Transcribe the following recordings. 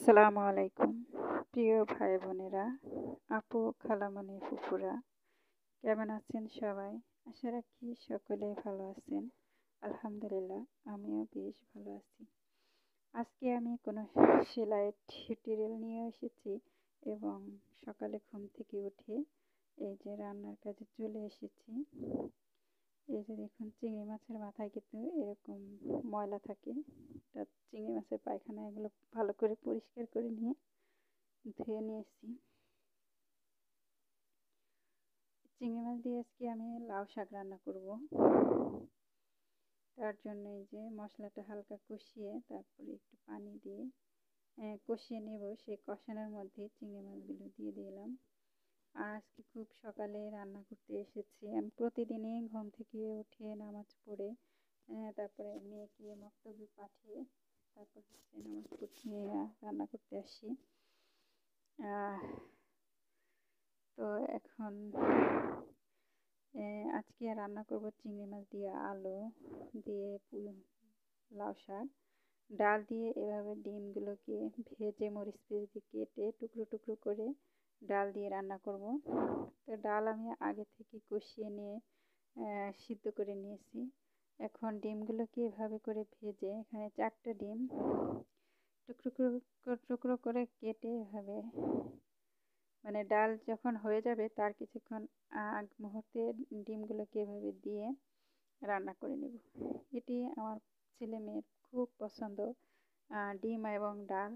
আসসালামু আলাইকুম। প্রিয় ভাই বোনেরা, আপু, খালামণি, ফুফুরা, কেমন আছেন সবাই? আশা রাখি সকলেই ভালো আছেন। আলহামদুলিল্লাহ, আমিও বেশ ভালো আছি। আজকে আমি কোনো সেলাই টিউটোরিয়াল নিয়ে এসেছি এবং সকালে ঘুম থেকে উঠে এই যে রান্নার কাজে চলে এসেছি। এই যে দেখুন, চিংড়ি মাছের মাথায় কিন্তু এরকম ময়লা থাকে। তা চিংড়ি মাছের পায়খানা এগুলো ভালো করে পরিষ্কার করে নিয়ে ধুয়ে নিয়েছি। চিংড়ি মাছ দিয়ে আজকে আমি লাউ শাক রান্না করব। তার জন্য এই যে মশলাটা হালকা কষিয়ে তারপরে একটু পানি দিয়ে কষিয়ে নেব। সেই কষানোর মধ্যে চিংড়ি মাছগুলো দিয়ে দিলাম। আর আজকে খুব সকালে রান্না করতে এসেছি। আমি প্রতিদিনই ঘুম থেকে উঠে নামাজ পড়ে তারপরে মেয়েকে মক্তবে পাঠিয়ে তারপর নামাজ পড়তে রান্না করতে আসি। তো এখন আজকে রান্না করব চিংড়ি মাছ দিয়ে আলু দিয়ে লাউ শাক, ডাল দিয়ে এভাবে ডিমগুলোকে ভেজে মরিচ পেঁয়াজ দিয়ে কেটে টুকরো টুকরো করে ডাল দিয়ে রান্না করব। তো ডাল আমি আগে থেকে কষিয়ে নিয়ে সিদ্ধ করে নিয়েছি। এখন ডিমগুলোকে এভাবে করে ভেজে এখানে 4টা ডিম টুকরো টুকরো করে কেটে এভাবে মানে ডাল যখন হয়ে যাবে তার কিছুক্ষণ আগ মুহূর্তে ডিমগুলোকে এভাবে দিয়ে রান্না করে নেব। এটি আমার ছেলে মেয়ের খুব পছন্দ, ডিম এবং ডাল।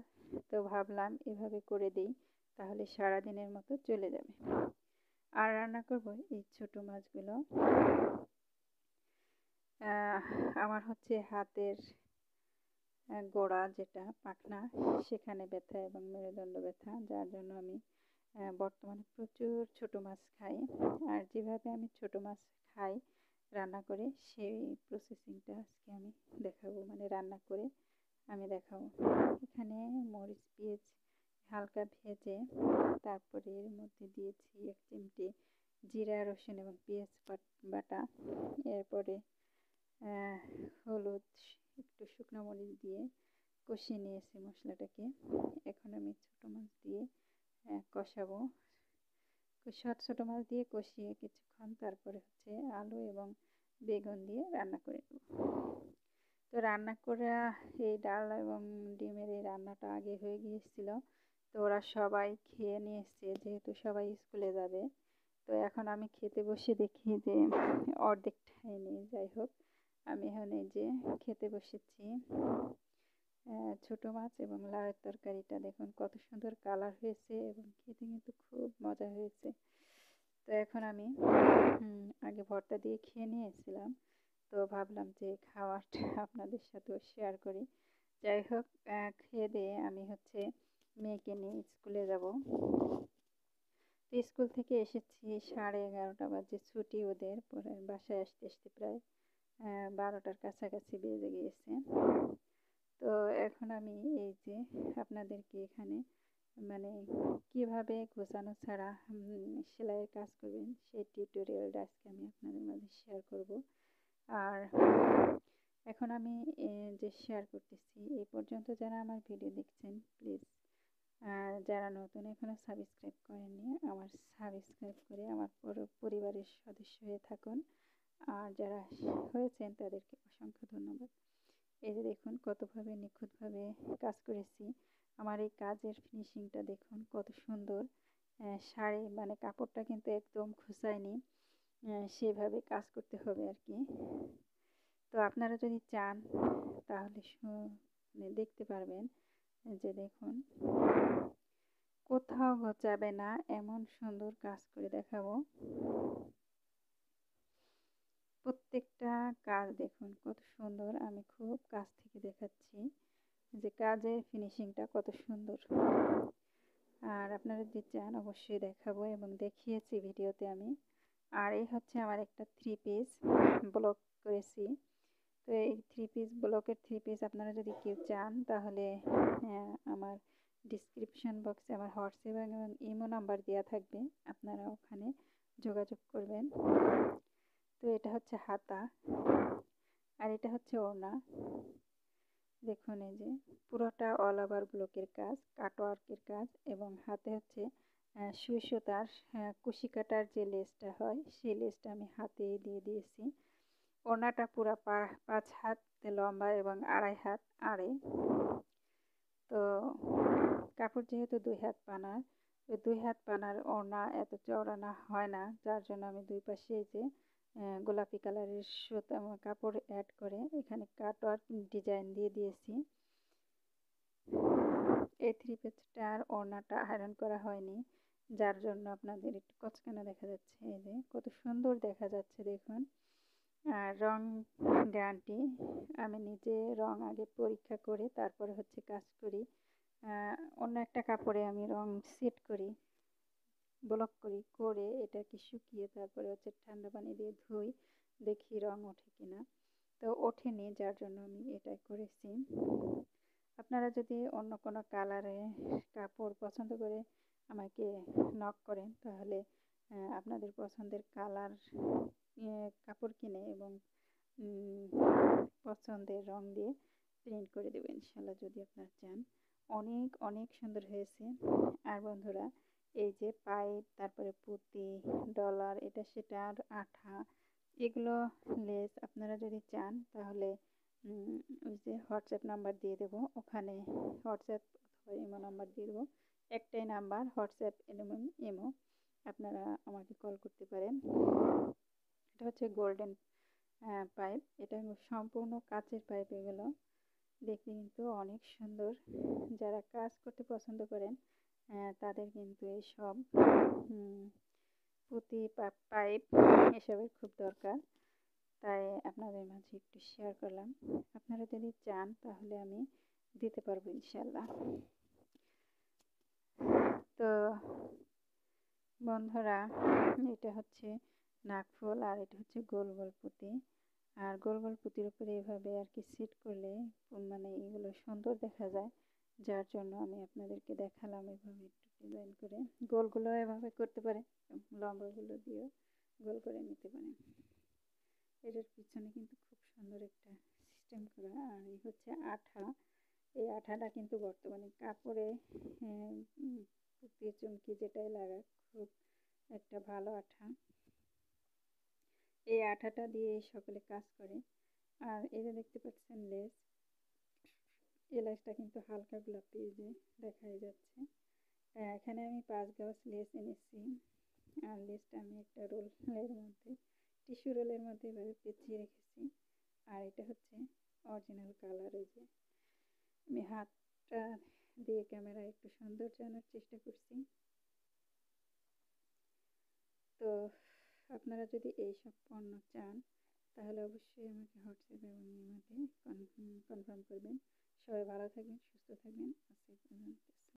তো ভাবলাম এভাবে করে দিই, তাহলে সারাদিনের মতো চলে যাবে। আর রান্না করব এই ছোট মাছগুলো। আমার হচ্ছে হাতের গোড়া যেটা পাখনা, সেখানে ব্যথা এবং মেরুদণ্ড ব্যথা, যার জন্য আমি বর্তমানে প্রচুর ছোট মাছ খাই। আর যেভাবে আমি ছোট মাছ খাই রান্না করে, সেই প্রসেসিংটা আজকে আমি দেখাবো, মানে রান্না করে আমি দেখাবো। এখানে মরিচ পেঁয়াজ হালকা ভেজে তারপরে এর মধ্যে দিয়েছি 1 চিমটি জিরা, রসুন এবং পেঁয়াজ বাটা। এরপরে হলুদ, একটু শুকনো মরিচ দিয়ে কষিয়ে নিয়েছি মশলাটাকে। এখন আমি ছোটো মাছ দিয়ে কষাবো। ছোট মাছ দিয়ে কষিয়ে কিছুক্ষণ তারপরে হচ্ছে আলু এবং বেগুন দিয়ে রান্না করে নেব। তো রান্না করা এই ডাল এবং ডিমের এই রান্নাটা আগে হয়ে গিয়েছিল। তো ওরা সবাই খেয়ে নিয়েছে, যেহেতু সবাই স্কুলে যাবে। তো এখন আমি খেতে বসে দেখি যে অর্ধেকটাই নেই। যাই হোক, আমি এখন এই যে খেতে বসেছি। ছোট মাছ এবং লাউয়ের তরকারিটা দেখুন কত সুন্দর কালার হয়েছে এবং খেতে কিন্তু খুব মজা হয়েছে। তো এখন আমি আগে ভর্তা দিয়ে খেয়ে নিয়েছিলাম, তো ভাবলাম যে খাওয়াটা আপনাদের সাথেও শেয়ার করি। যাই হোক, খেয়ে দিয়ে আমি হচ্ছে মেয়েকে নিয়ে স্কুলে যাব। তো স্কুল থেকে এসেছি 11:30 বাজে, ছুটি ওদের। পরে বাসায় আসতে আসতে প্রায় 12টার কাছাকাছি বেজে গিয়েছে। তো এখন আমি এই যে আপনাদেরকে এখানে মানে কিভাবে গোছানো ছাড়া সেলাইয়ের কাজ করবেন সেই টিউটোরিয়ালটা আজকে আমি আপনাদের মাঝে শেয়ার করব। আর এখন আমি যে শেয়ার করতেছি, এই পর্যন্ত যারা আমার ভিডিও দেখছেন প্লিজ যারা নতুন এখনো সাবস্ক্রাইব করেননি, আমার সাবস্ক্রাইব করে আমার পুরো পরিবারের সদস্য হয়ে থাকুন। আর যারা হয়েছেন তাদেরকে অসংখ্য ধন্যবাদ। এই যে দেখুন কতভাবে নিখুঁতভাবে কাজ করেছি। আমার এই কাজের ফিনিশিংটা দেখুন কত সুন্দর। শাড়ি মানে কাপড়টা কিন্তু একদম খোঁচায়নি, সেভাবে কাজ করতে হবে আর কি। তো আপনারা যদি চান তাহলে দেখতে পারবেন যে দেখুন কোথাও ঘোচাবে না, এমন সুন্দর কাজ করে দেখাবো। প্রত্যেকটা কাজ দেখুন কত সুন্দর। আমি খুব কাছ থেকে দেখাচ্ছি যে কাজের ফিনিশিংটা কত সুন্দর। আর আপনারা যদি চান অবশ্যই দেখাবো এবং দেখিয়েছি ভিডিওতে আমি। আর এই হচ্ছে আমার একটা 3 পিস ব্লক করেছি। তো এই 3 পিস ব্লকের 3 পিস আপনারা যদি কেউ চান তাহলে আমার ডিসক্রিপশন বক্সে আমার হোয়াটসঅ্যাপ এবং ইমো নাম্বার দেওয়া থাকবে, আপনারা ওখানে যোগাযোগ করবেন। তো এটা হচ্ছে হাতা আর এটা হচ্ছে ওড়না। দেখুন এই যে পুরোটা অল ওভার ব্লকের কাজ, কাটওয়ার্কের কাজ, এবং হাতে হচ্ছে সুই সুতার কুশি কাটার যে লেসটা হয় সেই লেসটা আমি হাতে দিয়ে দিয়েছি। ওড়নাটা পুরা 5 হাত লম্বা এবং 2.5 হাত আড়ে। তো কাপড় যেহেতু 2 হাত পানার, তো 2 হাত পানার ওড়না এত চওড়া না হয় না, যার জন্য আমি দুই পাশে এই যে গোলাপি কালারের সুতা কাপড় অ্যাড করে এখানে কাটওয়ার্ক ডিজাইন দিয়ে দিয়েছি। এই 3 পিসটার ওড়নাটা আয়রন করা হয়নি, যার জন্য আপনাদের একটু কচকানা দেখা যাচ্ছে। এই যে কত সুন্দর দেখা যাচ্ছে দেখুন। আর রং গ্যারান্টি, আমি নিজে রং আগে পরীক্ষা করে তারপরে হচ্ছে কাজ করি। অন্য একটা কাপড়ে আমি রং সেট করি, ব্লক করি, করে এটাকে শুকিয়ে তারপরে হচ্ছে ঠান্ডা পানি দিয়ে ধুই, দেখি রং ওঠে কিনা। তো ওঠেনি, যার জন্য আমি এটাই করেছি। আপনারা যদি অন্য কোনো কালারে কাপড় পছন্দ করে আমাকে নক করেন, তাহলে আপনাদের পছন্দের কালার কাপড় কিনে এবং পছন্দের রং দিয়ে প্রিন্ট করে দেবো ইনশাল্লাহ, যদি আপনারা চান। অনেক অনেক সুন্দর হয়েছে। আর বন্ধুরা, এই যে পাইপ, তারপরে পুঁতি, ডলার, এটা সেটা, আর আঠা, এগুলো লেস আপনারা যদি চান তাহলে ওই যে হোয়াটসঅ্যাপ নাম্বার দিয়ে দেবো, ওখানে হোয়াটসঅ্যাপ অথবা ইমো নাম্বার দিয়ে দেবো। একটাই নাম্বার, হোয়াটসঅ্যাপ এবং ইমো, আপনারা আমাকে কল করতে পারেন। এটা হচ্ছে গোল্ডেন পাইপ, এটা সম্পূর্ণ কাচের পাইপ। এগুলো দেখতে কিন্তু অনেক সুন্দর। যারা কাজ করতে পছন্দ করেন তাদের কিন্তু এইসব পুঁতি পাইপ এসবের খুব দরকার, তাই আপনাদের মাঝে একটু শেয়ার করলাম। আপনারা যদি চান তাহলে আমি দিতে পারবো ইনশাল্লাহ। তো বন্ধুরা, এটা হচ্ছে নাকফুল, আর এটা হচ্ছে গোল গোল পুঁতি। আর গোল গোল পুঁতির উপরে এভাবে আর কি সেট করলে মানে এগুলো সুন্দর দেখা যায়, যার জন্য আমি আপনাদেরকে দেখালাম এভাবে একটু ডিজাইন করে। গোলগুলো এভাবে করতে পারে, লম্বাগুলো দিয়েও গোল করে নিতে পারেন। এটার পিছনে কিন্তু খুব সুন্দর একটা সিস্টেম করা। আর এই হচ্ছে আঠা, এই আঠাটা কিন্তু বর্তমানে কাপড়ে পুঁতি চুমকি যেটাই লাগায় খুব একটা ভালো আঠা। এই আঠাটা দিয়ে সকলে কাজ করে। আর এই যে দেখতে পাচ্ছেন লেস, এই লেসটা কিন্তু হালকা গোলাপি, যে দেখাই যাচ্ছে। এখানে আমি 5 গজ লেস এনেছি। আর লেসটা আমি একটা রোলের মধ্যে, টিস্যু রোলের মধ্যে এভাবে পেঁচিয়ে রেখেছি। আর এটা হচ্ছে অরিজিনাল কালার। এই যে আমি হাতটা দিয়ে ক্যামেরায় একটু সৌন্দর্য আনার চেষ্টা করছি। তো আপনারা যদি এইসব পণ্য চান তাহলে অবশ্যই আমাকে হোয়াটসঅ্যাপ এবং ইমোতে কনফার্ম করবেন। সবাই ভালো থাকবেন, সুস্থ থাকবেন।